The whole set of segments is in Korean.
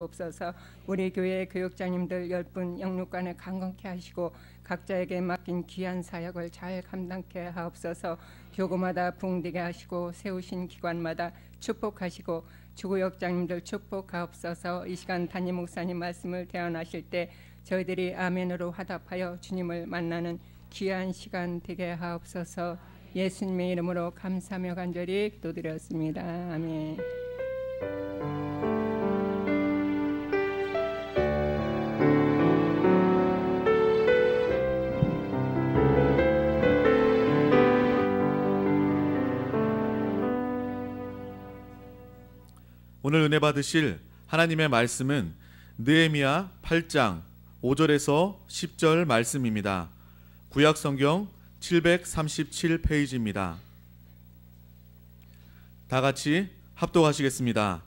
없어서 우리 교회 교육자님들 10분 영육간에 강건케 하시고 각자에게 맡긴 귀한 사역을 잘 감당케 하옵소서. 교구마다 붕대게 하시고 세우신 기관마다 축복하시고 주구역장님들 축복하옵소서. 이 시간 담임 목사님 말씀을 대언하실 때 저희들이 아멘으로 화답하여 주님을 만나는 귀한 시간 되게 하옵소서. 예수님의 이름으로 감사하며 간절히 기도드렸습니다. 아멘. 오늘 은혜 받으실 하나님의 말씀은 느헤미야 8장 5절에서 10절 말씀입니다. 구약성경 737페이지입니다. 다 같이 합독하시겠습니다.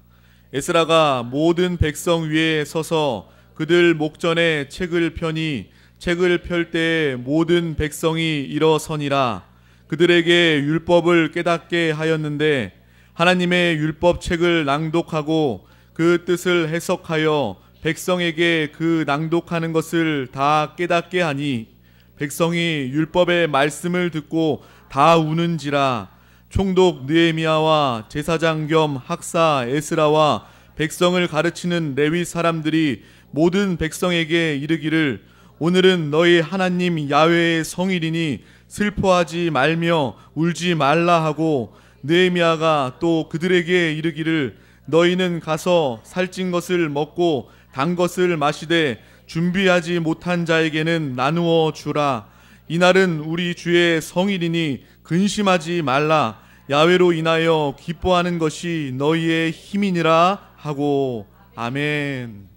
에스라가 모든 백성 위에 서서 그들 목전에 책을 펴니 책을 펼 때에 모든 백성이 일어서니라. 그들에게 율법을 깨닫게 하였는데 하나님의 율법 책을 낭독하고 그 뜻을 해석하여 백성에게 그 낭독하는 것을 다 깨닫게 하니 백성이 율법의 말씀을 듣고 다 우는지라. 총독 느헤미야와 제사장 겸 학사 에스라와 백성을 가르치는 레위 사람들이 모든 백성에게 이르기를 오늘은 너희 하나님 야훼의 성일이니 슬퍼하지 말며 울지 말라 하고, 느헤미야가 또 그들에게 이르기를 너희는 가서 살찐 것을 먹고 단 것을 마시되 준비하지 못한 자에게는 나누어 주라. 이날은 우리 주의 성일이니 근심하지 말라. 야훼로 인하여 기뻐하는 것이 너희의 힘이니라 하고. 아멘.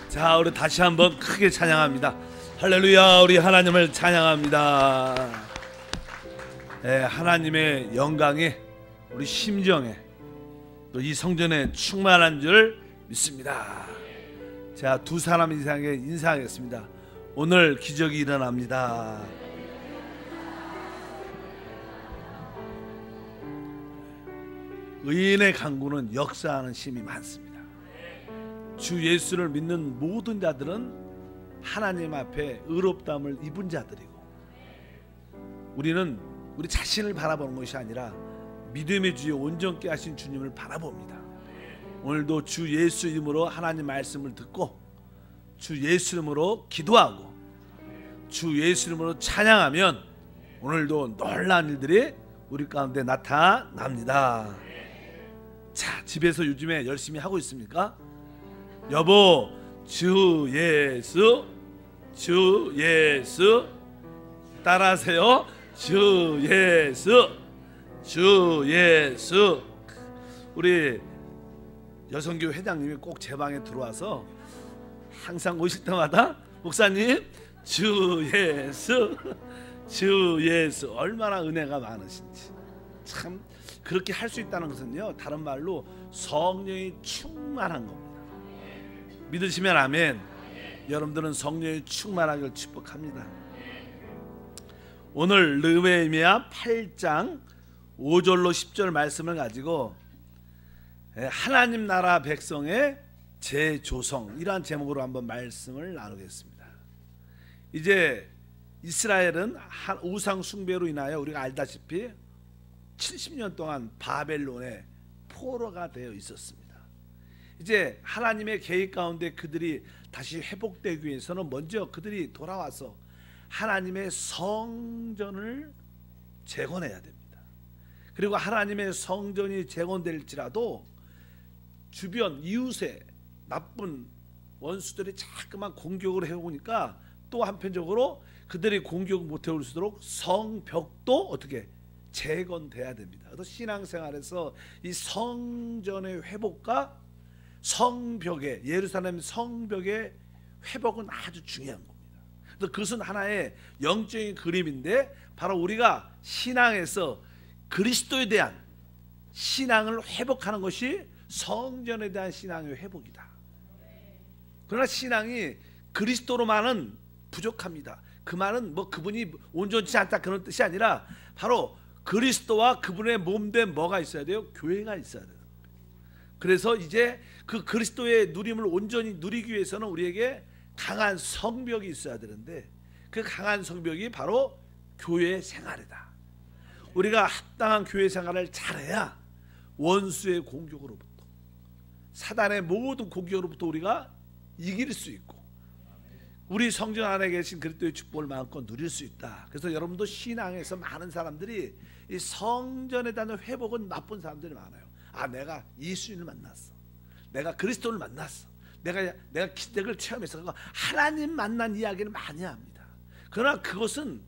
자, 우리 다시 한번 크게 찬양합니다. 할렐루야. 우리 하나님을 찬양합니다. 하나님의 영광이 우리 심정에 또 이 성전에 충만한 줄 믿습니다. 자, 두 사람 이상에게 인사하겠습니다. 오늘 기적이 일어납니다. 의인의 강구는 역사하는 힘이 많습니다. 주 예수를 믿는 모든 자들은 하나님 앞에 의롭다함을 입은 자들이고, 우리는 우리 자신을 바라보는 것이 아니라 믿음의 주에 온전케 하신 주님을 바라봅니다. 오늘도 주 예수 이름으로 하나님 말씀을 듣고 주 예수 이름으로 기도하고 주 예수 이름으로 찬양하면 오늘도 놀라운 일들이 우리 가운데 나타납니다. 자, 집에서 요즘에 열심히 하고 있습니까? 여보, 주 예수, 주 예수 따라하세요. 주 예수, 주 예수. 우리 여성교회 회장님이 꼭 제 방에 들어와서 항상 오실 때마다 목사님 주 예수, 주 예수. 얼마나 은혜가 많으신지. 참 그렇게 할 수 있다는 것은요, 다른 말로 성령이 충만한 겁니다. 믿으시면 아멘. 여러분들은 성령이 충만하길 축복합니다. 오늘 느헤미야 8장 5절로 10절 말씀을 가지고 하나님 나라 백성의 재조성, 이러한 제목으로 한번 말씀을 나누겠습니다. 이제 이스라엘은 우상 숭배로 인하여 우리가 알다시피 70년 동안 바벨론의 포로가 되어 있었습니다. 이제 하나님의 계획 가운데 그들이 다시 회복되기 위해서는 먼저 그들이 돌아와서 하나님의 성전을 재건해야 됩니다. 그리고 하나님의 성전이 재건될지라도 주변 이웃의 나쁜 원수들이 자꾸만 공격을 해오니까 또 한편적으로 그들이 공격을 못해올수록 성벽도 어떻게 재건돼야 됩니다. 그래서 신앙생활에서 이 성전의 회복과 성벽의, 예루살렘 성벽의 회복은 아주 중요한 겁니다. 그래서 그것은 하나의 영적인 그림인데, 바로 우리가 신앙에서 그리스도에 대한 신앙을 회복하는 것이 성전에 대한 신앙의 회복이다. 그러나 신앙이 그리스도로만은 부족합니다. 그 말은 뭐 그분이 온전치 않다 그런 뜻이 아니라 바로 그리스도와 그분의 몸된 뭐가 있어야 돼요? 교회가 있어야 돼요. 그래서 이제 그 그리스도의 누림을 온전히 누리기 위해서는 우리에게 강한 성벽이 있어야 되는데, 그 강한 성벽이 바로 교회 생활이다. 우리가 합당한 교회 생활을 잘해야 원수의 공격으로부터, 사단의 모든 공격으로부터 우리가 이길 수 있고 우리 성전 안에 계신 그리스도의 축복을 마음껏 누릴 수 있다. 그래서 여러분도 신앙에서 많은 사람들이 이 성전에 대한 회복은 나쁜 사람들이 많아요. 아, 내가 예수님을 만났어, 내가 그리스도를 만났어, 내가 기적을 체험해서 하나님 만난 이야기를 많이 합니다. 그러나 그것은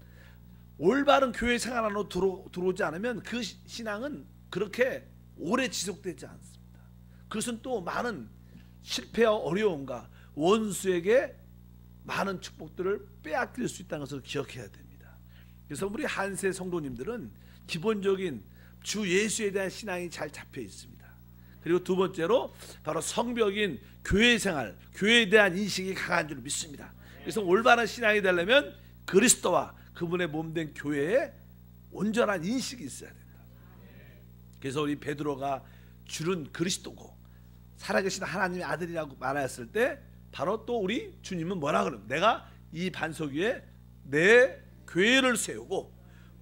올바른 교회 생활 안으로 들어오지 않으면 그 신앙은 그렇게 오래 지속되지 않습니다. 그것은 또 많은 실패와 어려움과 원수에게 많은 축복들을 빼앗길 수 있다는 것을 기억해야 됩니다. 그래서 우리 한세 성도님들은 기본적인 주 예수에 대한 신앙이 잘 잡혀 있습니다. 그리고 두 번째로 바로 성벽인 교회 생활, 교회에 대한 인식이 강한 줄 믿습니다. 그래서 올바른 신앙이 되려면 그리스도와 그분의 몸된 교회에 온전한 인식이 있어야 된다. 그래서 우리 베드로가 주는 그리스도고 살아계신 하나님의 아들이라고 말하였을 때 바로 또 우리 주님은 뭐라 그러면, 내가 이 반석 위에 내 교회를 세우고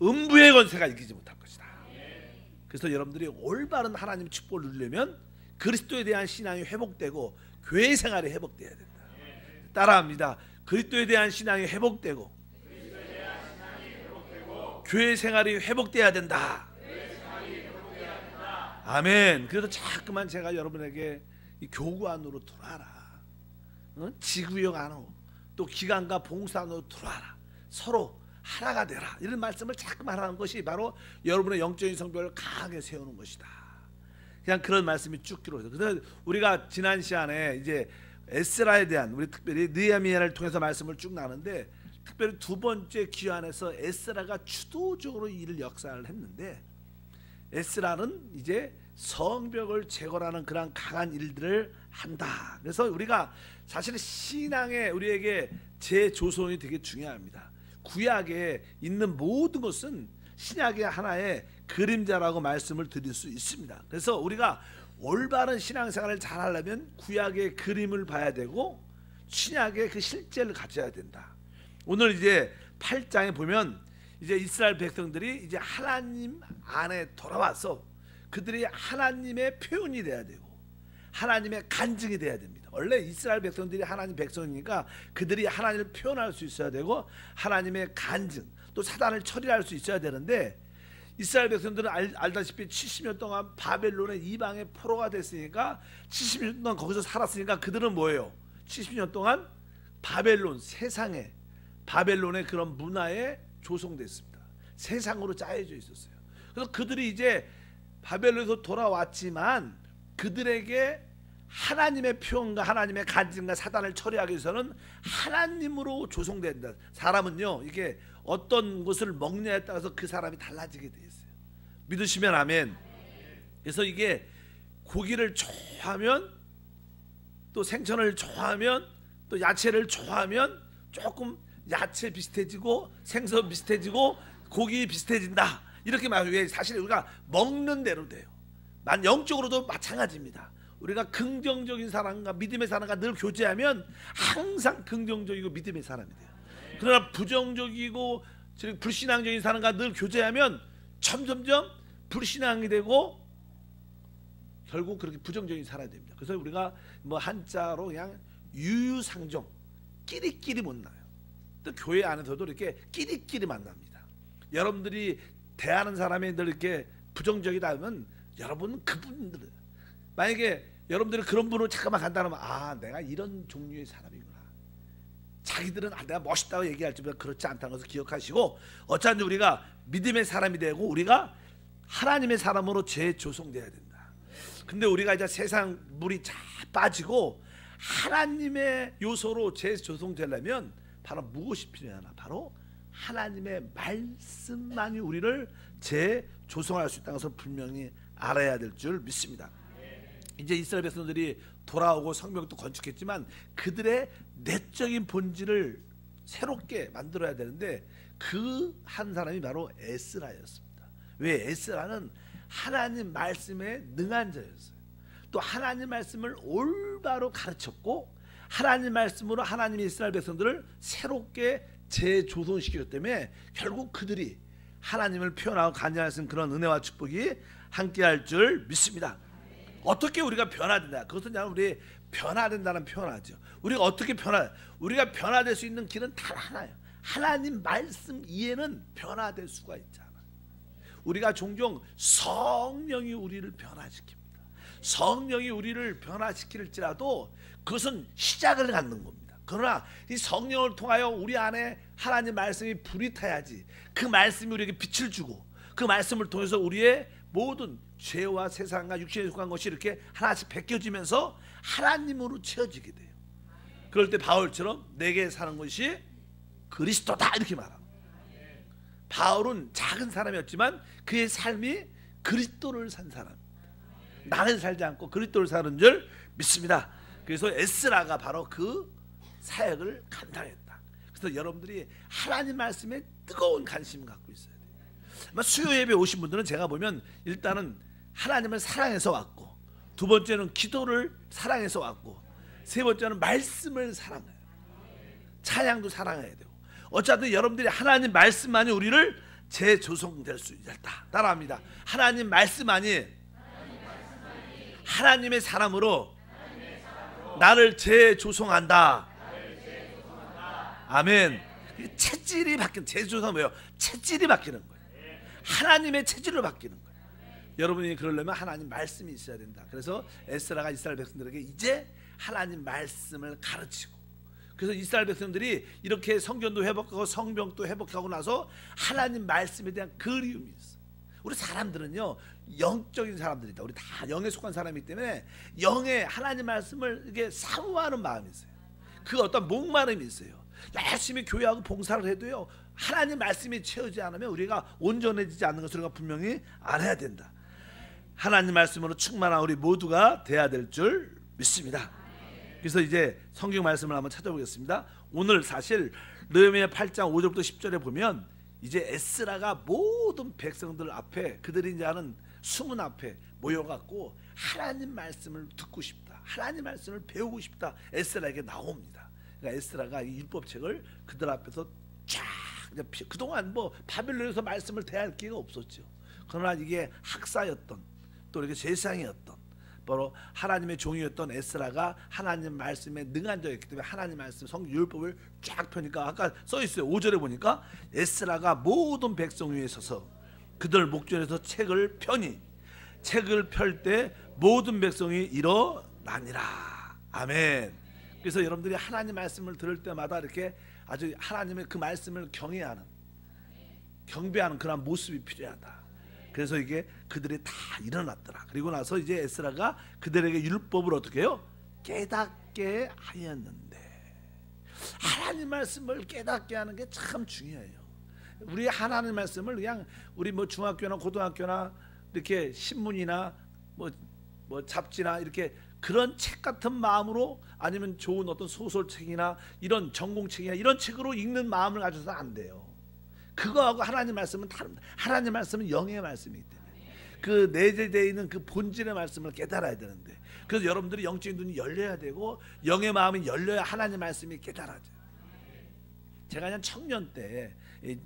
음부의 권세가 이기지 못할 것이다. 그래서 여러분들이 올바른 하나님의 축복을 누리려면 그리스도에 대한 신앙이 회복되고 교회 생활이 회복돼야 된다. 따라합니다. 그리스도에 대한 신앙이 회복되고 교회 생활이 회복돼야 된다. 아멘. 그래서 자꾸만 제가 여러분에게 이 교구 안으로 들어와라, 지구역 안으로, 또 기관과 봉사 안으로 들어와라, 서로 하나가 되라, 이런 말씀을 자꾸만 하는 것이 바로 여러분의 영적인 성벽을 강하게 세우는 것이다. 그냥 그런 말씀이 쭉 들어오죠. 그래서 우리가 지난 시간에 이제 에스라에 대한, 우리 특별히 느헤미야를 통해서 말씀을 쭉 나누는데, 특별히 두 번째 기환에서 에스라가 주도적으로 이를 역사를 했는데, 에스라는 이제 성벽을 재건하는 그런 강한 일들을 한다. 그래서 우리가 사실 신앙에 우리에게 재조성이 되게 중요합니다. 구약에 있는 모든 것은 신약의 하나의 그림자라고 말씀을 드릴 수 있습니다. 그래서 우리가 올바른 신앙생활을 잘 하려면 구약의 그림을 봐야 되고 신약의 그 실제를 가져야 된다. 오늘 이제 8장에 보면 이제 이스라엘 백성들이 이제 하나님 안에 돌아와서 그들이 하나님의 표현이 돼야 되고 하나님의 간증이 돼야 됩니다. 원래 이스라엘 백성들이 하나님 백성이니까 그들이 하나님을 표현할 수 있어야 되고 하나님의 간증 또 사단을 처리할 수 있어야 되는데 이스라엘 백성들은 알다시피 70년 동안 바벨론의 이방의 포로가 됐으니까 70년 동안 거기서 살았으니까 그들은 뭐예요? 70년 동안 바벨론 세상에 바벨론의 그런 문화에 조성됐습니다. 세상으로 짜여져 있었어요. 그래서 그들이 이제 바벨론에서 돌아왔지만 그들에게 하나님의 표현과 하나님의 간증과 사단을 처리하기 위해서는 하나님으로 조성된다. 사람은요 이게 어떤 것을 먹냐에 따라서 그 사람이 달라지게 돼 있어요. 믿으시면 아멘. 그래서 이게 고기를 좋아하면 또 생선을 좋아하면 또 야채를 좋아하면 조금 야채 비슷해지고 생선 비슷해지고 고기 비슷해진다 이렇게 말해요. 사실 우리가 먹는 대로 돼요. 영적으로도 마찬가지입니다. 우리가 긍정적인 사람과 믿음의 사람과 늘 교제하면 항상 긍정적이고 믿음의 사람이 돼요. 그러나 부정적이고 불신앙적인 사람과 늘 교제하면 점점점 불신앙이 되고 결국 그렇게 부정적인 사람이 됩니다. 그래서 우리가 뭐 한자로 그냥 유유상종 끼리끼리 못 나요. 또 교회 안에서도 이렇게 끼리끼리 만납니다. 여러분들이 대하는 사람이 늘 이렇게 부정적이다 하면 여러분 그분들 만약에 여러분들이 그런 분으로 잠깐만 간다면 내가 이런 종류의 사람이구나. 자기들은 내가 멋있다고 얘기할지만 그렇지 않다는 것을 기억하시고 어차피 우리가 믿음의 사람이 되고 우리가 하나님의 사람으로 재조성돼야 된다. 근데 우리가 이제 세상 물이 다 빠지고 하나님의 요소로 재조성되려면 바로 무엇이 필요하나? 바로 하나님의 말씀만이 우리를 재조성할 수 있다는 것을 분명히 알아야 될 줄 믿습니다. 이제 이스라엘 백성들이 돌아오고 성벽도 건축했지만 그들의 내적인 본질을 새롭게 만들어야 되는데 그 한 사람이 바로 에스라였습니다. 왜? 에스라는 하나님 말씀에 능한 자였어요. 또 하나님 말씀을 올바로 가르쳤고 하나님 말씀으로 하나님의 이스라엘 백성들을 새롭게 재조성시켰기 때문에 결국 그들이 하나님을 표현하고 간증할 수 있는 그런 은혜와 축복이 함께할 줄 믿습니다. 어떻게 우리가 변화된다? 그것은 우리 변화된다는 표현하죠. 우리가 어떻게 우리가 변화될 수 있는 길은 단 하나예요. 하나님 말씀 이해는 변화될 수가 있잖아. 우리가 종종 성령이 우리를 변화시킵니다. 성령이 우리를 변화시킬지라도 그것은 시작을 갖는 겁니다. 그러나 이 성령을 통하여 우리 안에 하나님 말씀이 불이 타야지 그 말씀이 우리에게 빛을 주고 그 말씀을 통해서 우리의 모든 죄와 세상과 육신에 속한 것이 이렇게 하나씩 벗겨지면서 하나님으로 채워지게 돼요. 그럴 때 바울처럼 내게 사는 것이 그리스도다 이렇게 말합니다. 바울은 작은 사람이었지만 그의 삶이 그리스도를 산 사람, 나를 살지 않고 그리스도를 사는 줄 믿습니다. 그래서 에스라가 바로 그 사역을 감당했다. 그래서 여러분들이 하나님 말씀에 뜨거운 관심을 갖고 있어야 돼요. 수요 예배 오신 분들은 제가 보면 일단은 하나님을 사랑해서 왔고, 두 번째는 기도를 사랑해서 왔고, 세 번째는 말씀을 사랑해요. 찬양도 사랑해야 되고. 어차피 여러분들이 하나님 말씀만이 우리를 재조성될 수 있다. 따라합니다. 하나님 말씀만이 하나님의 사람으로 나를 재조성한다. 아멘. 체질이 바뀌는, 재조성은 뭐예요? 체질이 바뀌는 거예요. 하나님의 체질로 바뀌는 거예요. 여러분이 그러려면 하나님 말씀이 있어야 된다. 그래서 에스라가 이스라엘 백성들에게 이제 하나님 말씀을 가르치고, 그래서 이스라엘 백성들이 이렇게 성전도 회복하고 성벽도 회복하고 나서 하나님 말씀에 대한 그리움이 있어요. 우리 사람들은요 영적인 사람들이다. 우리 다 영에 속한 사람이기 때문에 영의 하나님 말씀을 이게 사모하는 마음이 있어요. 그 어떤 목마름이 있어요. 열심히 교회하고 봉사를 해도요 하나님 말씀이 채우지 않으면 우리가 온전해지지 않는 것을 우리가 분명히 알아야 된다. 하나님 말씀으로 충만한 우리 모두가 돼야 될 줄 믿습니다. 그래서 이제 성경 말씀을 한번 찾아보겠습니다. 오늘 사실 느헤미야 8장 5절부터 10절에 보면 이제 에스라가 모든 백성들 앞에, 그들이 이제 하는 수문 앞에 모여갖고 하나님 말씀을 듣고 싶다, 하나님 말씀을 배우고 싶다, 에스라에게 나옵니다. 그러니까 에스라가 이 율법책을 그들 앞에서 쫙, 그동안 뭐 바벨론에서 말씀을 대할 기회가 없었죠. 그러나 이게 학사였던, 또 이렇게 제사장이었던 바로 하나님의 종이었던 에스라가 하나님 말씀에 능한 자였기 때문에 하나님 말씀 성경 율법을 쫙 펴니까 아까 써 있어요. 5절에 보니까 에스라가 모든 백성 위에 서서 그들 목전에서 책을 펴니 책을 펼 때 모든 백성이 일어나니라. 아멘. 그래서 여러분들이 하나님 말씀을 들을 때마다 이렇게 아주 하나님의 그 말씀을 경외하는 경배하는 그런 모습이 필요하다. 그래서 이게 그들이 다 일어났더라. 그리고 나서 이제 에스라가 그들에게 율법을 어떻게 해요? 깨닫게 하였는데, 하나님 말씀을 깨닫게 하는 게 참 중요해요. 우리 하나님 말씀을 그냥 우리 뭐 중학교나 고등학교나 이렇게 신문이나 뭐 잡지나 이렇게 그런 책 같은 마음으로 아니면 좋은 어떤 소설책이나 이런 전공책이나 이런 책으로 읽는 마음을 가져서 안 돼요. 그거하고 하나님 말씀은 다릅니다. 하나님 말씀은 영의 말씀이기 때문에 그 내재되어 있는 그 본질의 말씀을 깨달아야 되는데, 그래서 여러분들이 영적인 눈이 열려야 되고 영의 마음이 열려야 하나님 말씀이 깨달아져요. 제가 그냥 청년 때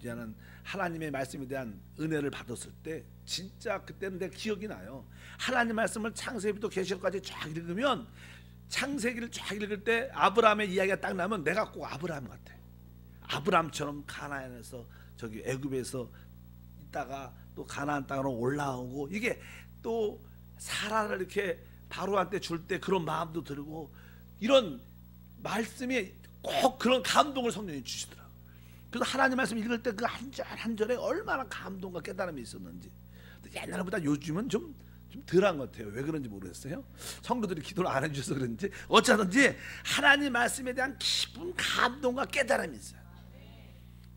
저는 하나님의 말씀에 대한 은혜를 받았을 때 진짜 그때는 내 기억이 나요. 하나님 말씀을 창세기부터 계시록까지 쫙 읽으면 창세기를 쫙 읽을 때 아브라함의 이야기가 딱 나면 내가 꼭 아브라함 같아. 아브라함처럼 가나안에서 저기 애굽에서 있다가 또 가나안 땅으로 올라오고, 이게 또 사라를 이렇게 바로한테 줄 때 그런 마음도 들고, 이런 말씀이 꼭 그런 감동을 성령이 주시더라고요. 그래서 하나님 말씀 읽을 때 그 한 절 한 절에 얼마나 감동과 깨달음이 있었는지, 옛날보다 요즘은 좀 덜한 것 같아요. 왜 그런지 모르겠어요. 성도들이 기도를 안 해주셔서 그런지 어쩌든지 하나님 말씀에 대한 깊은 감동과 깨달음이 있어요.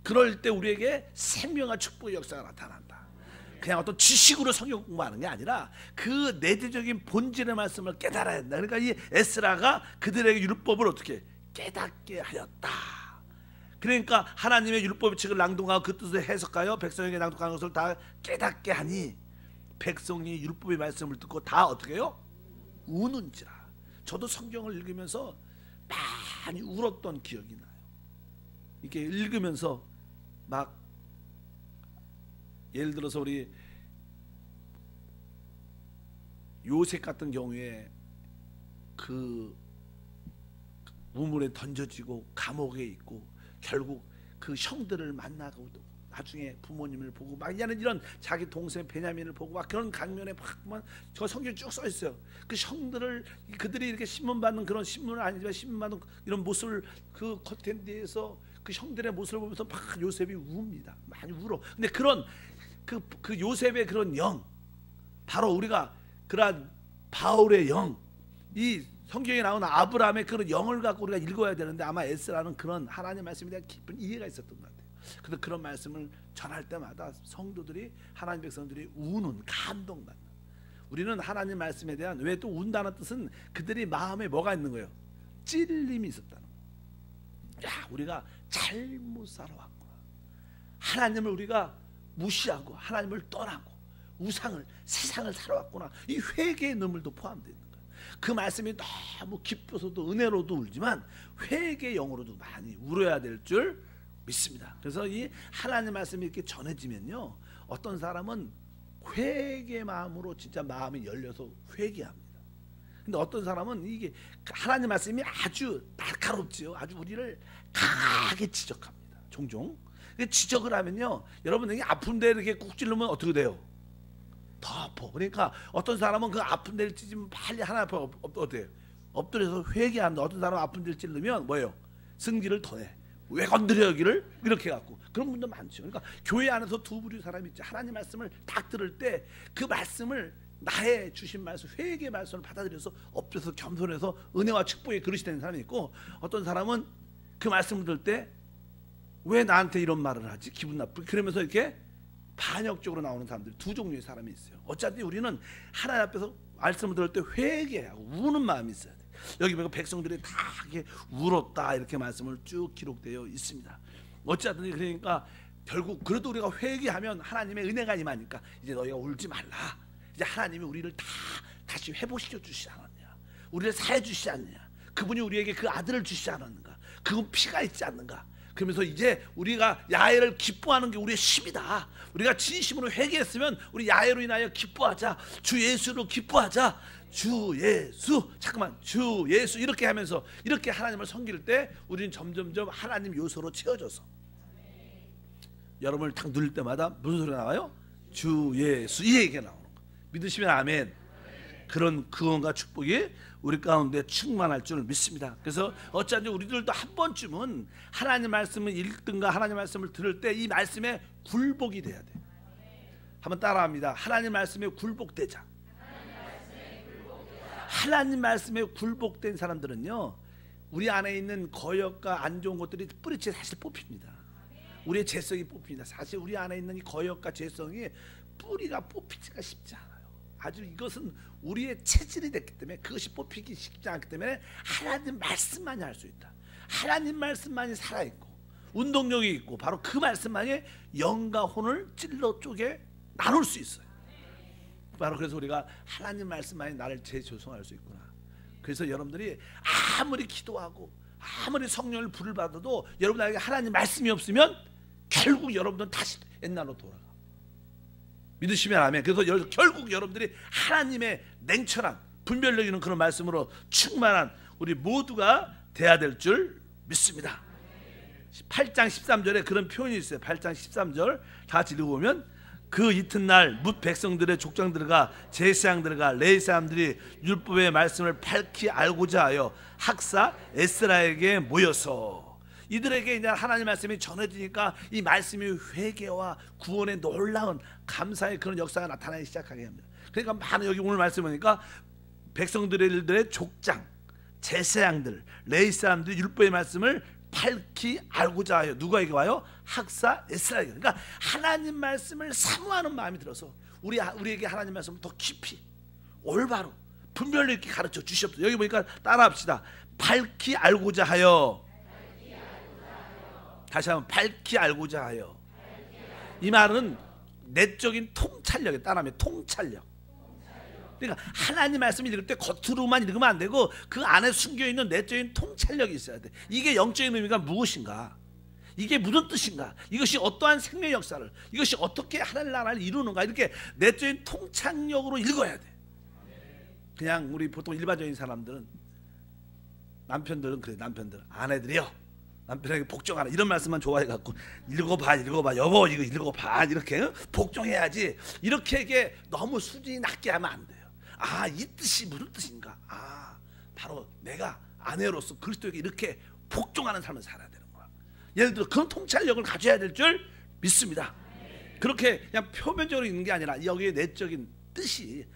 그럴 때 우리에게 생명과 축복의 역사가 나타난다. 그냥 어떤 지식으로 성경 공부하는 게 아니라 그 내재적인 본질의 말씀을 깨달아야 된다. 그러니까 이 에스라가 그들에게 율법을 어떻게 깨닫게 하였다. 그러니까 하나님의 율법의 책을 낭독하고 그 뜻을 해석하여 백성에게 낭독하는 것을 다 깨닫게 하니 백성이 율법의 말씀을 듣고 다 어떻게 해요? 우는지라. 저도 성경을 읽으면서 많이 울었던 기억이 나요. 이렇게 읽으면서 막 예를 들어서 우리 요셉 같은 경우에 그 우물에 던져지고 감옥에 있고 결국 그 형들을 만나고 나중에 부모님을 보고 막 이런 자기 동생 베냐민을 보고 막 그런 장면에 막 보면 저 성경에 쭉 써 있어요. 그 형들을 그들이 이렇게 신문 받는 그런 신문은 아니지만 신문 받는 이런 모습을 그 커튼 뒤에서 그 형들의 모습을 보면서 막 요셉이 웁니다. 많이 울어. 근데 그런 그 요셉의 그런 영, 바로 우리가 그러한 바울의 영, 이 성경에 나오는 아브라함의 그런 영을 갖고 우리가 읽어야 되는데 아마 에스라는 그런 하나님 말씀에 대한 깊은 이해가 있었던 것 같아요. 그래서 그런 말씀을 전할 때마다 성도들이 하나님 백성들이 우는 감동받는. 우리는 하나님 말씀에 대한, 왜 또 운다는 뜻은 그들이 마음에 뭐가 있는 거예요? 찔림이 있었다는 거예요. 야, 우리가 잘못 살아왔구나. 하나님을 우리가 무시하고 하나님을 떠나고 우상을 세상을 살아왔구나. 이 회개의 눈물도 포함되어 있는 거예요. 그 말씀이 너무 기뻐서도 은혜로도 울지만 회개의 영으로도 많이 울어야 될 줄 믿습니다. 그래서 이 하나님 말씀이 이렇게 전해지면요, 어떤 사람은 회개 마음으로 진짜 마음이 열려서 회개합니다. 근데 어떤 사람은 이게 하나님 말씀이 아주 날카롭지요. 아주 우리를 강하게 지적합니다. 종종 지적을 하면요, 여러분 이게 아픈데 이렇게 꾹 찌르면 어떻게 돼요? 더 아파. 그러니까 어떤 사람은 그 아픈 데를 찌르면 빨리 하나 아파. 어때요? 엎드려서 회개합니다. 어떤 사람은 아픈 데를 찌르면 뭐예요? 승기를 더해. 왜 건드려 여기를? 이렇게 갖고 그런 분도 많죠. 그러니까 교회 안에서 두 부류 사람이 있죠. 하나님 말씀을 딱 들을 때 그 말씀을 나의 주신 말씀, 회개의 말씀을 받아들여서 엎드려서 겸손해서 은혜와 축복의 그릇이 되는 사람이 있고, 어떤 사람은 그 말씀을 들을 때 왜 나한테 이런 말을 하지? 기분 나쁘게. 그러면서 이렇게 반역적으로 나오는 사람들이 두 종류의 사람이 있어요. 어차피 우리는 하나님 앞에서 말씀을 들을 때 회개하고 우는 마음이 있어야 돼. 여기 보면 백성들이 다 이렇게 울었다 이렇게 말씀을 쭉 기록되어 있습니다. 어찌하든지 그러니까 결국 그래도 우리가 회개하면 하나님의 은혜가 임하니까 이제 너희가 울지 말라. 이제 하나님이 우리를 다시 회복시켜 주시지 않았냐? 우리를 사해 주시지 않느냐? 그분이 우리에게 그 아들을 주시지 않았는가? 그분 피가 있지 않는가? 그러면서 이제 우리가 야훼를 기뻐하는 게 우리의 힘이다. 우리가 진심으로 회개했으면 우리 야훼로 인하여 기뻐하자. 주 예수로 기뻐하자. 주 예수, 잠깐만, 주 예수 이렇게 하면서 이렇게 하나님을 섬길 때 우리는 점점점 하나님 요소로 채워져서 여러분을 탁 누릴 때마다 무슨 소리가 나와요? 주 예수 이 얘기가 나오는 거. 믿으시면 아멘. 그런 구원과 축복이 우리 가운데 충만할 줄 믿습니다. 그래서 어쩐지 우리들도 한 번쯤은 하나님 말씀을 읽든가 하나님 말씀을 들을 때 이 말씀에 굴복이 돼야 돼. 한번 따라합니다. 하나님 말씀에 굴복되자. 하나님 말씀에 굴복된 사람들은요, 우리 안에 있는 거역과 안 좋은 것들이 뿌리째 사실 뽑힙니다. 우리의 죄성이 뽑힙니다. 사실 우리 안에 있는 이 거역과 죄성이 뿌리가 뽑히기가 쉽지 않아요. 아주 이것은 우리의 체질이 됐기 때문에 그것이 뽑히기 쉽지 않기 때문에 하나님 말씀만이 할 수 있다. 하나님 말씀만이 살아있고 운동력이 있고 바로 그 말씀만이 영과 혼을 찔러 쪼개 나눌 수 있어요. 바로 그래서 우리가 하나님 말씀만이 나를 재조성할 수 있구나. 그래서 여러분들이 아무리 기도하고 아무리 성령을 불을 받아도 여러분에게 하나님 말씀이 없으면 결국 여러분들은 다시 옛날로 돌아가. 믿으시면 아멘. 그래서 결국 여러분들이 하나님의 냉철한 분별력 있는 그런 말씀으로 충만한 우리 모두가 돼야 될 줄 믿습니다. 8장 13절에 그런 표현이 있어요. 8장 13절 다 같이 읽어보면 그 이튿날 뭇 백성들의 족장들과 제사장들과 레위 사람들이 율법의 말씀을 밝히 알고자 하여 학사 에스라에게 모여서 이들에게 이제 하나님 말씀이 전해지니까 이 말씀이 회개와 구원의 놀라운 감사의 그런 역사가 나타나기 시작하게 합니다. 그러니까 많은 여기 오늘 말씀 보니까 백성들의 족장, 제사장들, 레위 사람들이 율법의 말씀을 밝히 알고자 하여 누가 이게 와요? 학사 에스라에게. 그러니까 하나님 말씀을 사모하는 마음이 들어서 우리에게 하나님 말씀을 더 깊이 올바로 분별력 있게 가르쳐 주시옵소서. 여기 보니까 따라합시다. 밝히 알고자 하여. 다시 한번 밝히 알고자 하여. 이 말은 내적인 통찰력에 따라하면 통찰력. 그러니까 하나님 말씀을 읽을 때 겉으로만 읽으면 안 되고 그 안에 숨겨있는 내적인 통찰력이 있어야 돼. 이게 영적인 의미가 무엇인가, 이게 무슨 뜻인가, 이것이 어떠한 생명 역사를, 이것이 어떻게 하나님 나라를 이루는가, 이렇게 내적인 통찰력으로 읽어야 돼. 그냥 우리 보통 일반적인 사람들은, 남편들은 그래, 남편들 아내들이요 남편에게 복종하라 이런 말씀만 좋아해갖고 읽어봐 여보 이거 읽어봐 이렇게 복종해야지, 이렇게 이게 너무 수준이 낮게 하면 안 돼요. 아, 이 뜻이 무슨 뜻인가, 아, 바로 내가 아내로서 그리스도에게 이렇게 복종하는 삶을 살아야 되는 거야. 예를 들어 그런 통찰력을 가져야 될 줄 믿습니다. 그렇게 그냥 표면적으로 있는 게 아니라 여기에 내적인 뜻이,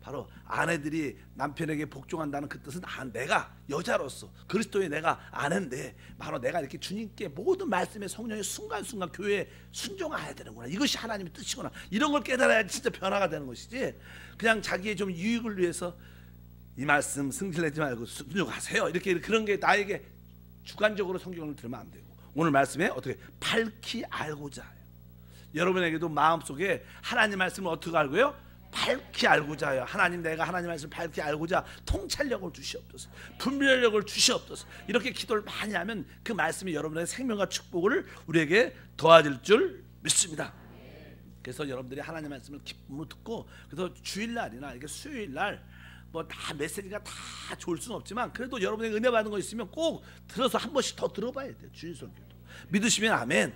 바로 아내들이 남편에게 복종한다는 그 뜻은 내가 여자로서 그리스도의 내가 아내인데 바로 내가 이렇게 주님께 모든 말씀의 성령의 순간순간 교회에 순종해야 되는구나, 이것이 하나님의 뜻이구나, 이런 걸 깨달아야 진짜 변화가 되는 것이지, 그냥 자기의 좀 유익을 위해서 이 말씀 승질내지 말고 순종하세요 이렇게 그런 게 나에게 주관적으로 성경을 들으면 안 되고, 오늘 말씀에 어떻게 밝히 알고자 해요. 여러분에게도 마음속에 하나님 말씀을 어떻게 알고요? 밝히 알고자 해요. 하나님, 내가 하나님 말씀을 밝히 알고자 통찰력을 주시옵소서, 분별력을 주시옵소서. 이렇게 기도를 많이 하면 그 말씀이 여러분의 생명과 축복을 우리에게 더하실 줄 믿습니다. 그래서 여러분들이 하나님 말씀을 기쁨으로 듣고, 그래서 주일날이나 이게 수요일날 뭐 다 메시지가 다 좋을 수는 없지만 그래도 여러분에게 은혜 받은 거 있으면 꼭 들어서 한 번씩 더 들어봐야 돼요. 주일 설교도. 믿으시면 아멘.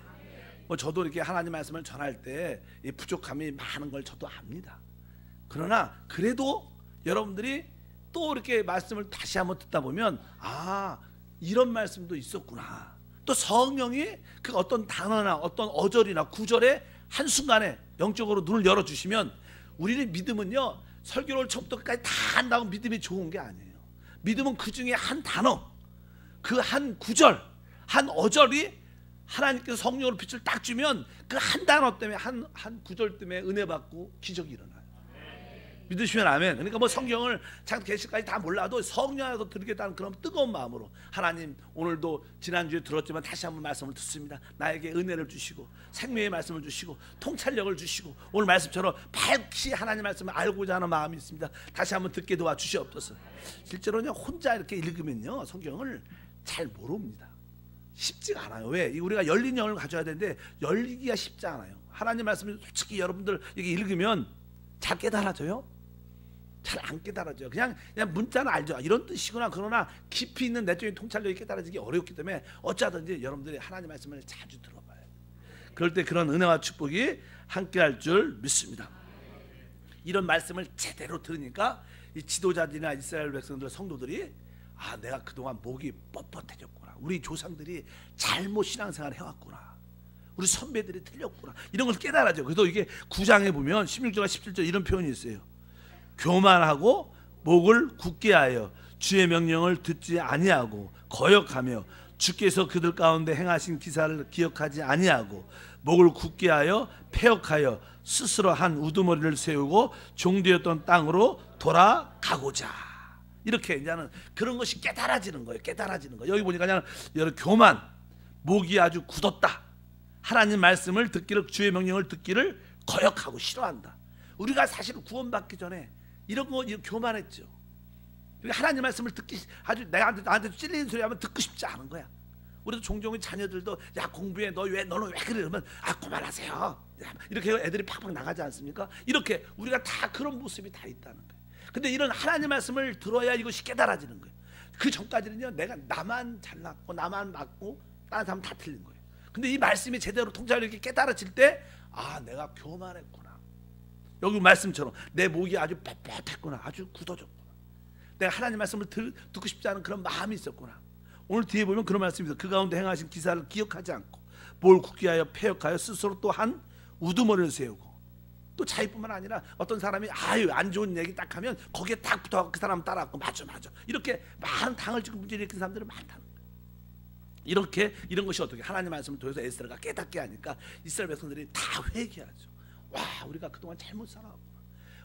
뭐 저도 이렇게 하나님 말씀을 전할 때 이 부족함이 많은 걸 저도 압니다. 그러나 그래도 여러분들이 또 이렇게 말씀을 다시 한번 듣다 보면 이런 말씀도 있었구나. 또 성령이 그 어떤 단어나 어떤 어절이나 구절에 한순간에 영적으로 눈을 열어주시면, 우리는 믿음은요 설교를 처음부터 끝까지 다 한다고 믿음이 좋은 게 아니에요. 믿음은 그 중에 한 단어, 그 한 구절, 한 어절이 하나님께서 성령으로 빛을 딱 주면 그 한 단어 때문에 한 구절 때문에 은혜 받고 기적이 일어나요. 믿으시면 아멘. 그러니까 뭐 성경을 참 계시까지 다 몰라도 성령 안에서 들겠다는 그런 뜨거운 마음으로, 하나님 오늘도 지난주에 들었지만 다시 한번 말씀을 듣습니다. 나에게 은혜를 주시고 생명의 말씀을 주시고 통찰력을 주시고 오늘 말씀처럼 밝히 하나님 말씀을 알고자 하는 마음이 있습니다. 다시 한번 듣게 도와주시옵소서. 실제로는 혼자 이렇게 읽으면요 성경을 잘 모릅니다. 쉽지가 않아요. 왜? 우리가 열린 영을 가져야 되는데 열리기가 쉽지 않아요. 하나님 말씀을 솔직히 여러분들 이게 읽으면 잘 깨달아져요? 잘 안 깨달아져요. 그냥 문자는 알죠. 이런 뜻이구나. 그러나 깊이 있는 내적인 통찰력이 깨달아지기 어렵기 때문에 어찌하든지 여러분들이 하나님 말씀을 자주 들어봐요. 그럴 때 그런 은혜와 축복이 함께할 줄 믿습니다. 이런 말씀을 제대로 들으니까 이 지도자들이나 이스라엘 백성들 성도들이 아, 내가 그동안 목이 뻣뻣해졌구나. 우리 조상들이 잘못 신앙생활을 해왔구나. 우리 선배들이 틀렸구나. 이런 걸 깨달아져. 그래서 이게 9장에 보면 16절과 17절 이런 표현이 있어요. 교만하고 목을 굳게 하여 주의 명령을 듣지 아니하고 거역하며 주께서 그들 가운데 행하신 기사를 기억하지 아니하고 목을 굳게 하여 패역하여 스스로 한 우두머리를 세우고 종되었던 땅으로 돌아가고자. 이렇게 이제는 그런 것이 깨달아지는 거예요. 깨달아지는 거. 여기 보니까 그냥 교만, 목이 아주 굳었다. 하나님 말씀을 듣기를, 주의 명령을 듣기를 거역하고 싫어한다. 우리가 사실 구원받기 전에 이런 거 교만했죠. 하나님 말씀을 듣기 아주 나한테 찔리는 소리 하면 듣고 싶지 않은 거야. 우리도 종종 자녀들도 야 공부해 너는 왜 그래 그러면 아 그만하세요. 이렇게 애들이 팍팍 나가지 않습니까? 이렇게 우리가 다 그런 모습이 다 있다는 거예요. 근데 이런 하나님 말씀을 들어야 이것이 깨달아지는 거예요. 그 전까지는요 내가 나만 잘났고 나만 맞고 다른 사람 다 틀린 거예요. 근데 이 말씀이 제대로 통찰력이 깨달아질 때 아 내가 교만했구나. 여기 말씀처럼 내 목이 아주 뻣뻣했구나. 아주 굳어졌구나. 내가 하나님 말씀을 듣고 싶지 않은 그런 마음이 있었구나. 오늘 뒤에 보면 그런 말씀이 있어요. 그 가운데 행하신 기사를 기억하지 않고 뭘 굳게 하여 패역하여 스스로 또 한 우두머리를 세우고 또 자기뿐만 아니라 어떤 사람이 아유 안 좋은 얘기 딱 하면 거기에 딱 붙어 그 사람 따라가고 맞아 이렇게 많은 당을 지금 문제 일으킨 사람들이 많다는 거예요. 이렇게 이런 것이 어떻게 하나님 말씀을 통해서 에스라가 깨닫게 하니까 이스라엘 백성들이 다 회개하죠. 와 우리가 그동안 잘못 살아왔구나.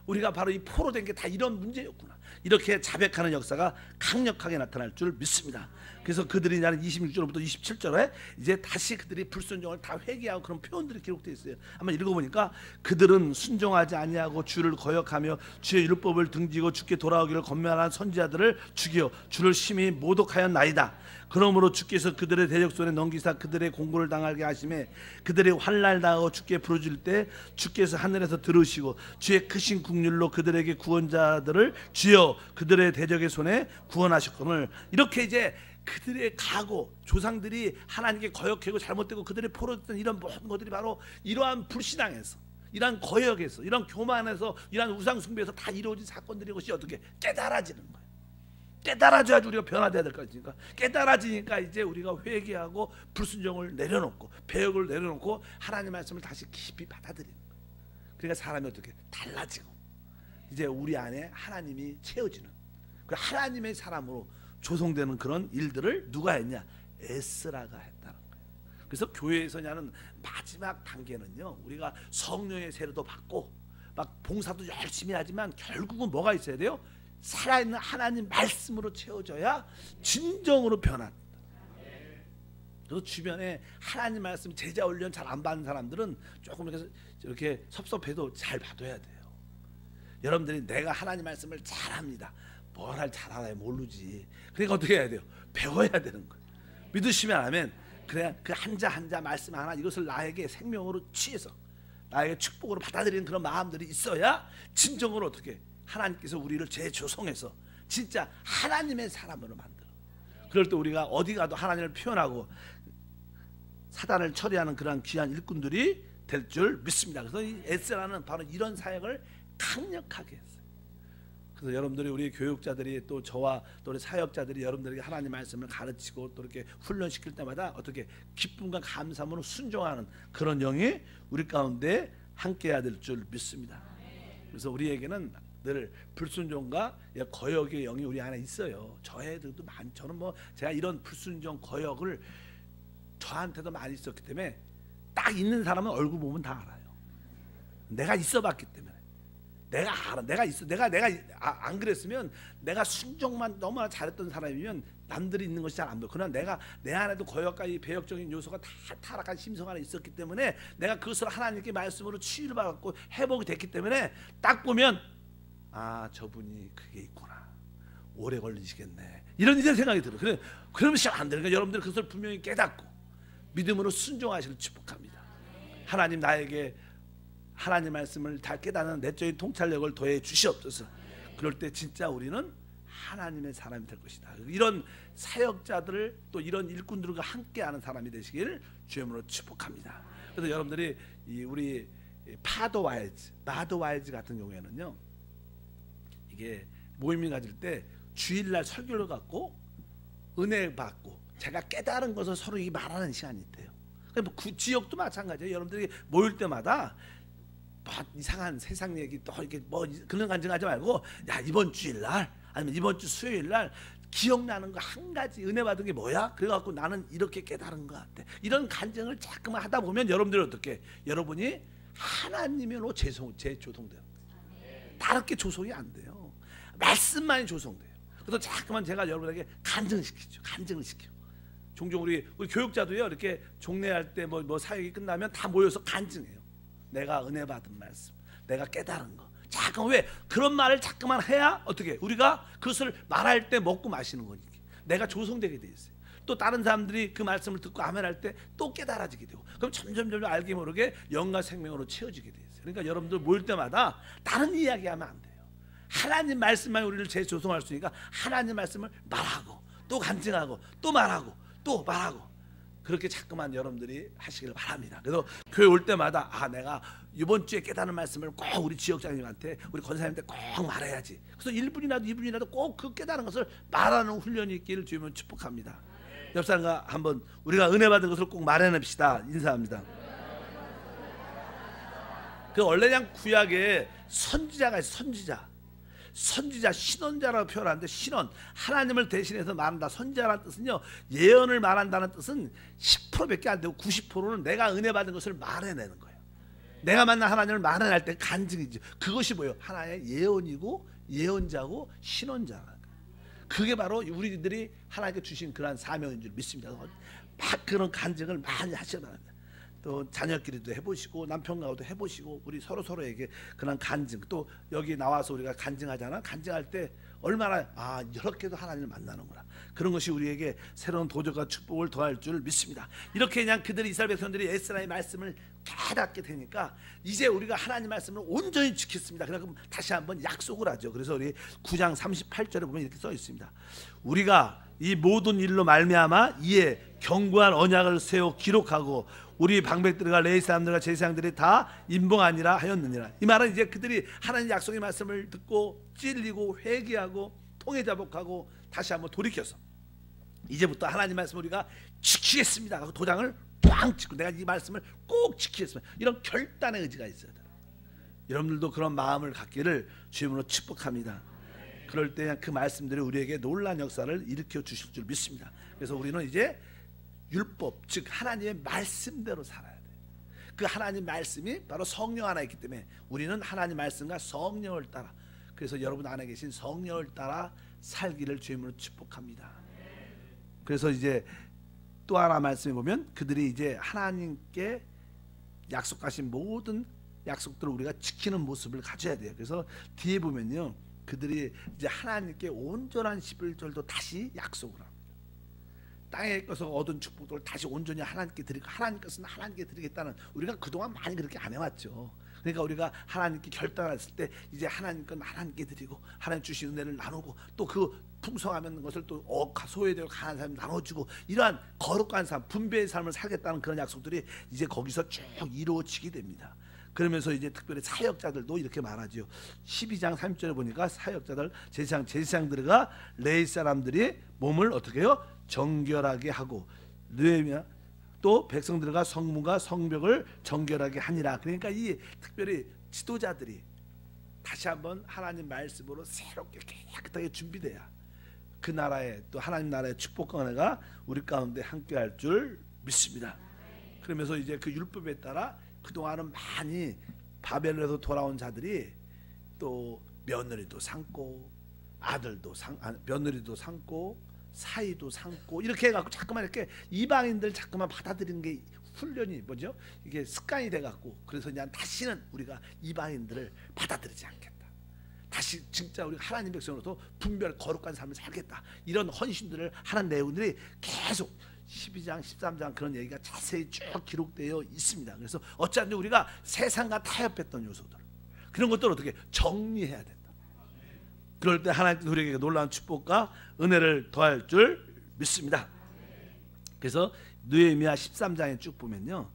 우리가 바로 이 포로된 게 다 이런 문제였구나. 이렇게 자백하는 역사가 강력하게 나타날 줄 믿습니다. 그래서 그들이 나는 26절부터 27절에 이제 다시 그들이 불순종을 다 회개하고 그런 표현들이 기록되어 있어요. 한번 읽어보니까 그들은 순종하지 아니하고 주를 거역하며 주의 율법을 등지고 주께 돌아오기를 권면한 선지자들을 죽여 주를 심히 모독하였나이다. 그러므로 주께서 그들의 대적 손에 넘기사 그들의 공고를 당하게 하심에 그들의 환난을 당하고 주께 부르짖을 때 주께서 하늘에서 들으시고 주의 크신 국률로 그들에게 구원자들을 주여 그들의 대적의 손에 구원하셨거늘. 이렇게 이제 그들의 각오, 조상들이 하나님께 거역하고 잘못되고 그들의 포로됐던 이런 모든 것들이 바로 이러한 불신앙에서, 이러한 거역에서, 이러한 교만에서, 이러한 우상숭배에서 다 이루어진 사건들이 것이 어떻게 깨달아지는 거예요. 깨달아져야지 우리가 변화돼야 될 거 아닙니까? 깨달아지니까 이제 우리가 회개하고 불순종을 내려놓고 배역을 내려놓고 하나님 말씀을 다시 깊이 받아들이는 거예요. 그러니까 사람이 어떻게 달라지고 이제 우리 안에 하나님이 채워지는 그 하나님의 사람으로 조성되는 그런 일들을 누가 했냐? 에스라가 했다는 거예요. 그래서 교회에서냐는 마지막 단계는요 우리가 성령의 세례도 받고 막 봉사도 열심히 하지만 결국은 뭐가 있어야 돼요? 살아있는 하나님 말씀으로 채워져야 진정으로 변한다. 그래서 주변에 하나님 말씀 제자 훈련 잘 안 받는 사람들은 조금 이렇게 섭섭해도 잘 받아야 돼요. 여러분들이 내가 하나님 말씀을 잘합니다. 뭘 잘하나요? 모르지. 그러니까 어떻게 해야 돼요? 배워야 되는 거예요. 믿으시면 아멘. 그래야 그 한자 말씀 하나 이것을 나에게 생명으로 취해서 나에게 축복으로 받아들이는 그런 마음들이 있어야 진정으로 어떻게 하나님께서 우리를 재조성해서 진짜 하나님의 사람으로 만들어. 그럴 때 우리가 어디 가도 하나님을 표현하고 사단을 처리하는 그러한 귀한 일꾼들이 될 줄 믿습니다. 그래서 이 에스라는 바로 이런 사역을 강력하게 했어요. 그래서 여러분들이 우리 교육자들이 또 저와 또 우리 사역자들이 여러분들에게 하나님 말씀을 가르치고 또 이렇게 훈련시킬 때마다 어떻게 기쁨과 감사함으로 순종하는 그런 영이 우리 가운데 함께해야 될 줄 믿습니다. 그래서 우리에게는 늘 불순종과 거역의 영이 우리 안에 있어요. 저에도 저는 뭐 제가 이런 불순종 거역을 저한테도 많이 있었기 때문에 딱 있는 사람은 얼굴 보면 다 알아요. 내가 있어봤기 때문에 내가 알아. 내가 안 그랬으면 내가 순종만 너무나 잘했던 사람이면 남들이 있는 것이 잘 안 보여. 그러나 내가 내 안에도 거역과 이 배역적인 요소가 다 타락한 심성 안에 있었기 때문에 내가 그것을 하나님께 말씀으로 치유를 받았고 회복이 됐기 때문에 딱 보면 아 저분이 그게 있구나. 오래 걸리시겠네. 이런 이제 생각이 들어요. 그러면 시작 안 되니까 여러분들 그것을 분명히 깨닫고 믿음으로 순종하시길 축복합니다. 하나님 나에게 하나님 말씀을 다 깨닫는 내적인 통찰력을 더해 주시옵소서. 그럴 때 진짜 우리는 하나님의 사람이 될 것이다. 이런 사역자들을 또 이런 일꾼들과 함께하는 사람이 되시길 주님으로 축복합니다. 그래서 여러분들이 우리 마더 와이즈 같은 경우에는요, 이게 모임을 가질 때 주일날 설교를 갖고 은혜 받고 제가 깨달은 것을 서로 말하는 시간이 있대요. 뭐 지역도 마찬가지예요. 여러분들이 모일 때마다 뭐 이상한 세상 얘기 또 이렇게 뭐 그런 간증하지 말고, 야 이번 주일날 아니면 이번 주 수요일날 기억나는 거 한 가지 은혜 받은 게 뭐야? 그래갖고 나는 이렇게 깨달은 것 같아. 이런 간증을 자꾸만 하다 보면 여러분들이 어떻게? 여러분이 하나님으로 재조성돼요. 다르게 조성이 안 돼요. 말씀만이 조성돼요. 그래서 자꾸만 제가 여러분에게 간증을 시켜. 종종 우리 교육자도요, 이렇게 종례할 때 뭐 사역이 끝나면 다 모여서 간증해요. 내가 은혜 받은 말씀, 내가 깨달은 거. 잠깐 왜 그런 말을 자꾸만 해야 어떻게 우리가 그것을 말할 때 먹고 마시는 거니까 내가 조성되게 돼 있어요. 또 다른 사람들이 그 말씀을 듣고 아멘할 때 또 깨달아지게 되고, 그럼 점점 알게 모르게 영과 생명으로 채워지게 돼 있어요. 그러니까 여러분들 모일 때마다 다른 이야기하면 안 돼요. 하나님 말씀만 우리를 재조성할 수 있으니까 하나님 말씀을 말하고 또 간증하고 또 말하고 또 말하고, 그렇게 자꾸만 여러분들이 하시길 바랍니다. 그래서 교회 올 때마다 내가 이번 주에 깨달은 말씀을 꼭 우리 지역장님한테 우리 권사님한테 꼭 말해야지. 그래서 1분이라도 2분이라도 꼭 그 깨달은 것을 말하는 훈련이 있기를 주님은 축복합니다. 옆 사람과 한번 우리가 은혜 받은 것을 꼭 말해냅시다. 인사합니다. 그 원래 그냥 구약에 선지자가 있어요. 선지자 신원자라고 표현하는데, 신원 하나님을 대신해서 말한다. 선지자라는 뜻은요, 예언을 말한다는 뜻은 10%밖에 안 되고 90%는 내가 은혜 받은 것을 말해내는 거예요. 내가 만난 하나님을 말해낼 때 간증이죠. 그것이 뭐예요? 하나의 예언이고 예언자고 신원자라는 거예요. 그게 바로 우리들이 하나님께 주신 그러한 사명인 줄 믿습니다. 막 그런 간증을 많이 하셔야 합니다. 또 자녀끼리도 해보시고 남편과도 해보시고 우리 서로에게 그런 간증, 또 여기 나와서 우리가 간증하잖아. 간증할 때 얼마나 이렇게도 하나님을 만나는구나. 그런 것이 우리에게 새로운 도전과 축복을 더할 줄 믿습니다. 이렇게 그냥 그들이 이스라엘 백성들이 에스라의 말씀을 깨닫게 되니까 이제 우리가 하나님 말씀을 온전히 지켰습니다. 그럼 다시 한번 약속을 하죠. 그래서 우리 9장 38절에 보면 이렇게 써 있습니다. 우리가 이 모든 일로 말미암아 이에 견고한 언약을 세워 기록하고 우리 방백들과 레위 사람들과 제사장들이 다 인봉하니라 하였느니라. 이 말은 이제 그들이 하나님 약속의 말씀을 듣고 찔리고 회개하고 통회자복하고 다시 한번 돌이켜서 이제부터 하나님 말씀을 우리가 지키겠습니다 하고 도장을 꽝 찍고 내가 이 말씀을 꼭 지키겠습니다. 이런 결단의 의지가 있어야 돼요. 여러분들도 그런 마음을 갖기를 주님으로 축복합니다. 그럴 때 그 말씀들이 우리에게 놀라운 역사를 일으켜 주실 줄 믿습니다. 그래서 우리는 이제 율법, 즉 하나님의 말씀대로 살아야 돼요. 그 하나님 말씀이 바로 성령 안에 있기 때문에 우리는 하나님 말씀과 성령을 따라, 그래서 여러분 안에 계신 성령을 따라 살기를 주님으로 축복합니다. 그래서 이제 또 하나 말씀해 보면 그들이 이제 하나님께 약속하신 모든 약속들을 우리가 지키는 모습을 가져야 돼요. 그래서 뒤에 보면요, 그들이 이제 하나님께 온전한 11절도 다시 약속을 합니다. 땅에 것을 얻은 축복들을 다시 온전히 하나님께 드리고 하나님 것은 하나님께 드리겠다는, 우리가 그동안 많이 그렇게 안 해왔죠. 그러니까 우리가 하나님께 결단했을 때 이제 하나님 건 하나님께 드리고 하나님 주신 은혜를 나누고 또 그 풍성하면 것을 또 소외되고 가난한 사람 나눠주고 이러한 거룩한 삶, 분배의 삶을 살겠다는 그런 약속들이 이제 거기서 쭉 이루어지게 됩니다. 그러면서 이제 특별히 사역자들도 이렇게 말하죠. 12장 3절에 보니까 사역자들, 제사장들과 레위 사람들이 몸을 어떻게 해요? 정결하게 하고 또 백성들과 성문과 성벽을 정결하게 하니라. 그러니까 이 특별히 지도자들이 다시 한번 하나님 말씀으로 새롭게 깨끗하게 준비돼야 그 나라의 또 하나님 나라의 축복과 은혜가 우리 가운데 함께할 줄 믿습니다. 그러면서 이제 그 율법에 따라 그동안은 많이 바벨론에서 돌아온 자들이 또 며느리도 삼고 며느리도 삼고 사이도 삼고 이렇게 해갖고 자꾸만 이렇게 이방인들 자꾸만 받아들이는 게 훈련이 뭐죠? 이게 습관이 돼갖고 그래서 그냥 다시는 우리가 이방인들을 받아들이지 않겠다. 다시 진짜 우리 하나님 백성으로서 분별 거룩한 삶을 살겠다. 이런 헌신들을 하는 내용들이 계속 12장, 13장 그런 얘기가 자세히 쭉 기록되어 있습니다. 그래서 어찌하든지 우리가 세상과 타협했던 요소들, 그런 것들을 어떻게 정리해야 된다. 그럴 때 하나님 우리에게 놀라운 축복과 은혜를 더할 줄 믿습니다. 그래서 느헤미야 13장에 쭉 보면요,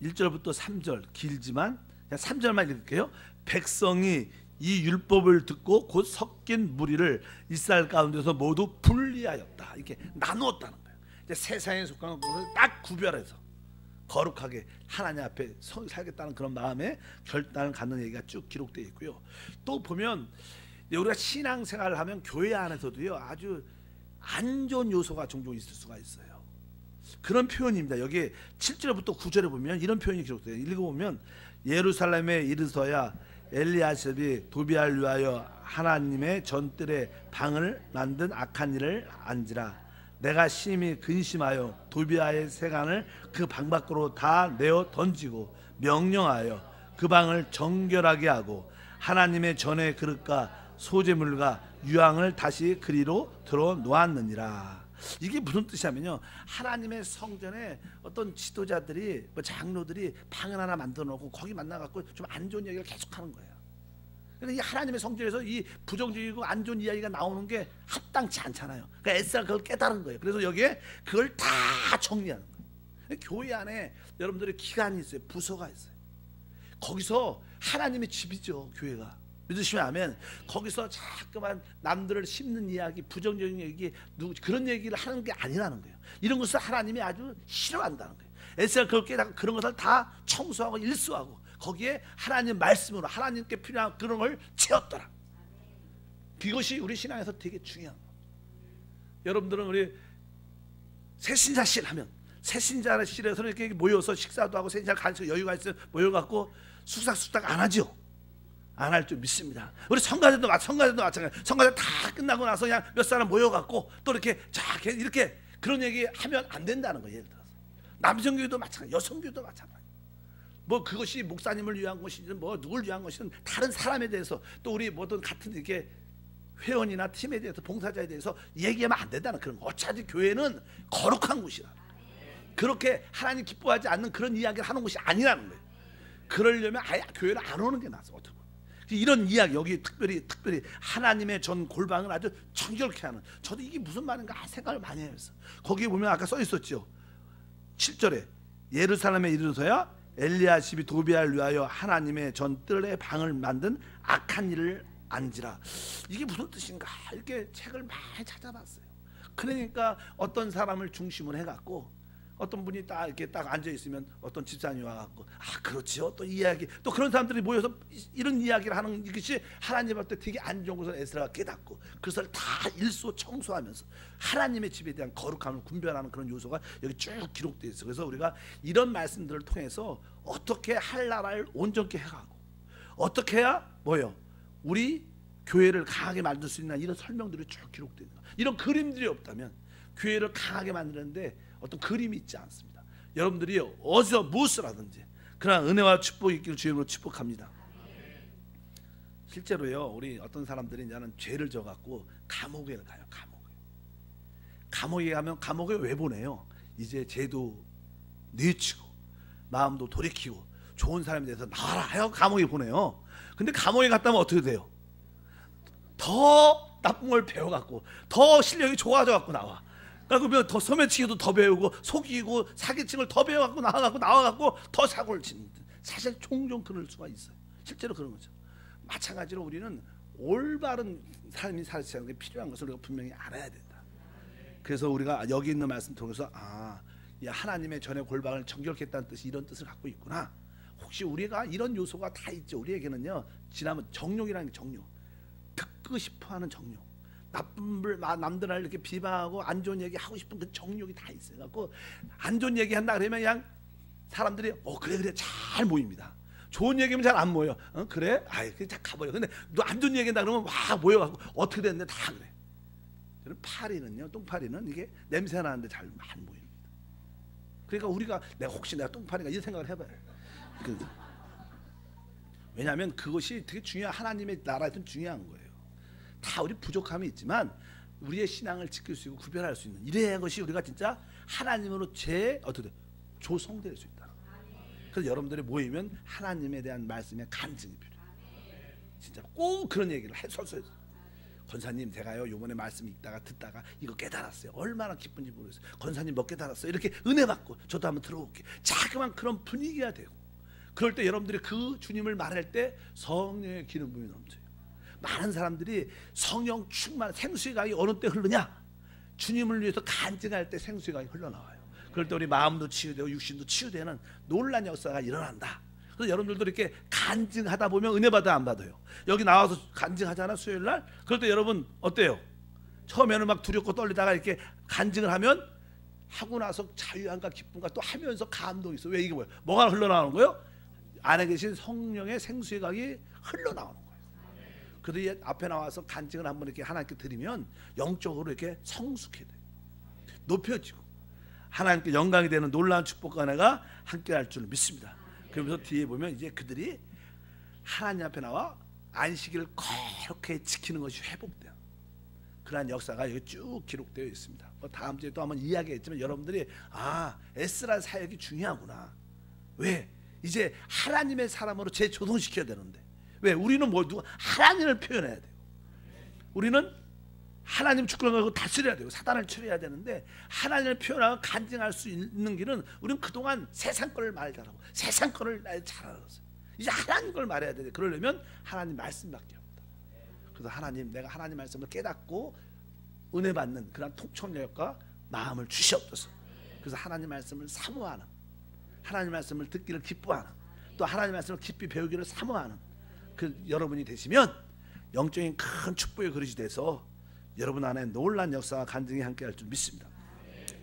1절부터 3절 길지만 그냥 3절만 읽을게요. 백성이 이 율법을 듣고 곧 섞인 무리를 이스라엘 가운데서 모두 분리하였다. 이렇게 나누었다는 거예요. 이제 세상에 속한 것을 딱 구별해서 거룩하게 하나님 앞에 살겠다는 그런 마음에 결단을 갖는 얘기가 쭉 기록되어 있고요. 또 보면 우리가 신앙생활을 하면 교회 안에서도요, 아주 안 좋은 요소가 종종 있을 수가 있어요. 그런 표현입니다. 여기 7절부터 9절에 보면 이런 표현이 기록돼요. 읽어보면 예루살렘에 이르서야 엘리야십이 도비아를 위하여 하나님의 전뜰에 방을 만든 악한 일을 안지라. 내가 심히 근심하여 도비아의 세간을 그 방 밖으로 다 내어 던지고 명령하여 그 방을 정결하게 하고 하나님의 전의 그릇과 소재물과 유황을 다시 그리로 들어 놓았느니라. 이게 무슨 뜻이냐면요, 하나님의 성전에 어떤 지도자들이 장로들이 방을 하나 만들어 놓고 거기 만나갖고 좀 안 좋은 얘기를 계속하는 거예요. 근데 이 하나님의 성전에서 이 부정적이고 안 좋은 이야기가 나오는 게 합당치 않잖아요. 그러니까 에스라가 그걸 깨달은 거예요. 그래서 여기에 그걸 다 정리하는 거예요. 교회 안에 여러분들의 기관이 있어요. 부서가 있어요. 거기서 하나님의 집이죠, 교회가. 믿으시면 아멘. 거기서 자꾸만 남들을 씹는 이야기, 부정적인 얘기, 그런 얘기를 하는 게 아니라는 거예요. 이런 것을 하나님이 아주 싫어한다는 거예요. 에스라가 그걸 깨닫고 그런 것을 다 청소하고 일수하고 거기에 하나님 말씀으로 하나님께 필요한 그런 걸 채웠더라. 그것이 우리 신앙에서 되게 중요한 거예요. 여러분들은 우리 새신자실 하면 새신자실에서 이렇게 모여서 식사도 하고 새신자 가서 여유가 있으면 모여갖고 숙삭 안 하죠. 안 할 줄 믿습니다. 우리 성가대도 마찬가지. 성가대 다 끝나고 나서 그냥 몇 사람 모여갖고 또 이렇게 이렇게 그런 얘기 하면 안 된다는 거예요. 예를 들어서 남성교회도 마찬가지, 여성교회도 마찬가지. 뭐 그것이 목사님을 위한 것이든 뭐 누굴 위한 것이든 다른 사람에 대해서 또 우리 뭐든 같은 이렇게 회원이나 팀에 대해서 봉사자에 대해서 얘기하면 안 된다는 그런 거. 어차피 교회는 거룩한 곳이라. 그렇게 하나님 기뻐하지 않는 그런 이야기를 하는 곳이 아니라는 거예요. 그러려면 아예 교회를 안 오는 게 낫어. 어떻게 보면 이런 이야기 여기 특별히 하나님의 전 골방을 아주 정결케 하는, 저도 이게 무슨 말인가 생각을 많이 해서 거기에 보면 아까 써 있었죠. 7절에 예루살렘에 이르러서야 엘리야십이 도비아를 위하여 하나님의 전뜰에 방을 만든 악한 일을 안지라. 이게 무슨 뜻인가 이렇게 책을 많이 찾아봤어요. 그러니까 어떤 사람을 중심으로 해갖고 어떤 분이 딱 이렇게 딱 앉아 있으면 어떤 집사님이 와갖고 그렇지요 또 이야기, 또 그런 사람들이 모여서 이런 이야기를 하는 것이 하나님 앞에 되게 안 좋은 것을 에스라가 깨닫고 그것을 다 일소 청소하면서 하나님의 집에 대한 거룩함을 분별하는 그런 요소가 여기 쭉 기록되어 있어요. 그래서 우리가 이런 말씀들을 통해서 어떻게 할 나라를 온전케 해가고 어떻게 해야 우리 교회를 강하게 만들 수 있나, 이런 설명들이 쭉 기록되어 있는 거예요. 이런 그림들이 없다면 교회를 강하게 만드는데 어떤 그림이 있지 않습니다. 여러분들이 어디서 무엇을 하든지 그러나 은혜와 축복이 있기를 주님으로 축복합니다. 실제로요, 우리 어떤 사람들이 이제는 죄를 져갖고 감옥에 가요. 감옥에 가면 감옥에 왜 보내요? 이제 죄도 뉘우치고 마음도 돌이키고 좋은 사람이 돼서 나와라 해서 감옥에 보내요. 근데 감옥에 갔다 오면 어떻게 돼요? 더 나쁜 걸 배워갖고 더 실력이 좋아져갖고 나와. 그러면 더 소매치기도 더 배우고 속이고 사기치는 걸 더 배워갖고 나와갖고 더 사고를 치는, 사실 종종 그럴 수가 있어요. 실제로 그런 거죠. 마찬가지로 우리는 올바른 삶이 살아가는 게 필요한 것을 우리가 분명히 알아야 된다. 그래서 우리가 여기 있는 말씀 통해서 이 하나님의 전의 골방을 정결케 했다는 뜻이 이런 뜻을 갖고 있구나. 혹시 우리가 이런 요소가 다 있죠. 우리에게는요, 지나면 정욕이라는 게 정욕, 듣고 싶어하는 정욕, 남들을 이렇게 비방하고 안 좋은 얘기 하고 싶은 그 정욕이 다 있어요. 갖고 안 좋은 얘기 한다 그러면 그냥 사람들이 그래 잘 모입니다. 좋은 얘기면 잘 안 모여. 그래? 그냥 다 가버려. 근데 너 안 좋은 얘기한다 그러면 막 모여갖고 어떻게 됐는데 다 그래. 저는 파리는요, 똥파리는 이게 냄새 나는데 잘 안 모입니다. 그러니까 우리가 혹시 내가 똥파리가 이 생각을 해봐요. 왜냐하면 그것이 되게 중요한, 하나님의 나라에서는 중요한 거예요. 다 우리 부족함이 있지만 우리의 신앙을 지킬 수 있고 구별할 수 있는, 이래야 것이 우리가 진짜 하나님으로 어떻게 조성될 수 있다. 그래서 여러분들이 모이면 하나님에 대한 말씀의 간증이 필요해요. 진짜 꼭 그런 얘기를 했었어요. 권사님, 제가요 요번에 말씀 읽다가 듣다가 이거 깨달았어요. 얼마나 기쁜지 모르겠어요. 권사님 뭐 깨달았어요? 이렇게 은혜 받고 저도 한번 들어볼게. 자그만 그런 분위기가 되고, 그럴 때 여러분들이 그 주님을 말할 때 성령의 기름 부음이 넘쳐요. 많은 사람들이 성령 충만, 생수의 강이 어느 때 흐르냐? 주님을 위해서 간증할 때 생수의 강이 흘러나와요. 그럴 때 우리 마음도 치유되고 육신도 치유되는 놀라운 역사가 일어난다. 그래서 여러분들도 이렇게 간증하다 보면 은혜 받아 안 받아요? 여기 나와서 간증하잖아, 수요일 날. 그럴 때 여러분 어때요? 처음에는 막 두렵고 떨리다가 이렇게 간증을 하면 하고 나서 자유함과 기쁨과 또 하면서 감동이 있어. 왜? 이게 뭐가 흘러나오는 거예요? 안에 계신 성령의 생수의 강이 흘러나오는 거예요. 그래서 앞에 나와서 간증을 한번 이렇게 하나님께 드리면 영적으로 이렇게 성숙해 돼요. 높여지고 하나님께 영광이 되는 놀라운 축복과 은혜가 함께할 줄 믿습니다. 그러면서 뒤에 보면 이제 그들이 하나님 앞에 나와 안식일을 거룩하게 지키는 것이 회복돼요. 그러한 역사가 여기 쭉 기록되어 있습니다. 다음 주에 또 한번 이야기했지만 여러분들이 에스라 사역이 중요하구나. 왜? 이제 하나님의 사람으로 재조성시켜야 되는데, 왜? 우리는 누가 하나님을 표현해야 돼요. 우리는 하나님 축복을 가지고 다스려야 되고 사단을 처리해야 되는데, 하나님을 표현하고 간증할 수 있는 길은, 우리는 그동안 세상 거를 말 잘하고 세상 거를 잘 알았어요. 이제 하나님 걸 말해야 돼. 그러려면 하나님 말씀밖에 없다. 그래서 하나님, 내가 하나님 말씀을 깨닫고 은혜 받는 그런 통찰력과 마음을 주시옵소서. 그래서 하나님 말씀을 사모하는, 하나님 말씀을 듣기를 기뻐하는, 또 하나님 말씀을 깊이 배우기를 사모하는 그 여러분이 되시면 영적인 큰 축복의 그릇이 돼서 여러분 안에 놀라운 역사와 간증이 함께할 줄 믿습니다.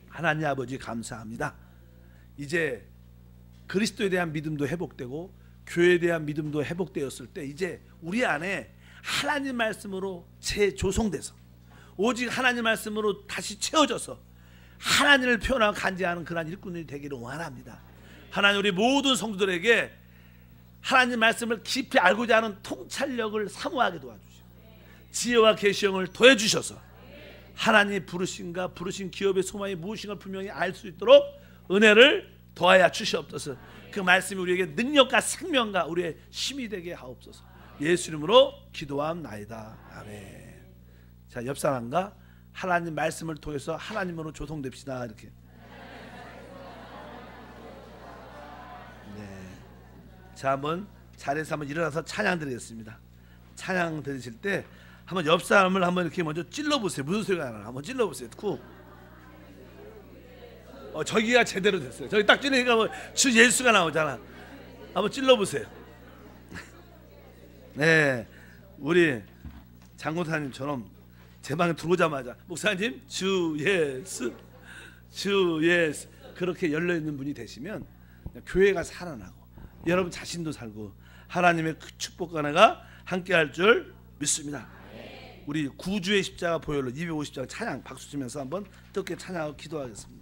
하나님 아버지 감사합니다. 이제 그리스도에 대한 믿음도 회복되고 교회에 대한 믿음도 회복되었을 때, 이제 우리 안에 하나님 말씀으로 재조성돼서 오직 하나님 말씀으로 다시 채워져서 하나님을 표현하고 간증하는 그런 일꾼이 되기를 원합니다. 하나님, 우리 모든 성도들에게 하나님 말씀을 깊이 알고자 하는 통찰력을 사모하게 도와주시고 지혜와 계시형을 더해 주셔서 하나님 부르신 기업의 소망이 무엇인가 분명히 알 수 있도록 은혜를 더하여 주시옵소서. 그 말씀이 우리에게 능력과 생명과 우리의 힘이 되게 하옵소서. 예수 이름으로 기도함나이다. 아멘. 자, 옆 사람과 하나님 말씀을 통해서 하나님으로 조성됩시다. 이렇게. 네. 자, 한번 자리에서 한번 일어나서 찬양 드리겠습니다. 찬양 드리실 때 한번 옆 사람을 한번 이렇게 먼저 찔러 보세요. 무슨 소리가 나나 한번 찔러 보세요. 쿡. 저기가 제대로 됐어요. 저기 딱 찔리니까 뭐 주 예수가 나오잖아. 한번 찔러 보세요. 네, 우리 장군사님처럼 제 방에 들어오자마자 목사님 주 예수, 주 예수 그렇게 열려 있는 분이 되시면 교회가 살아나고 여러분 자신도 살고 하나님의 그 축복과 은혜가 함께할 줄 믿습니다. 우리 구주의 십자가 보혈로 250장 찬양 박수 치면서 한번 뜨겁게 찬양하고 기도하겠습니다.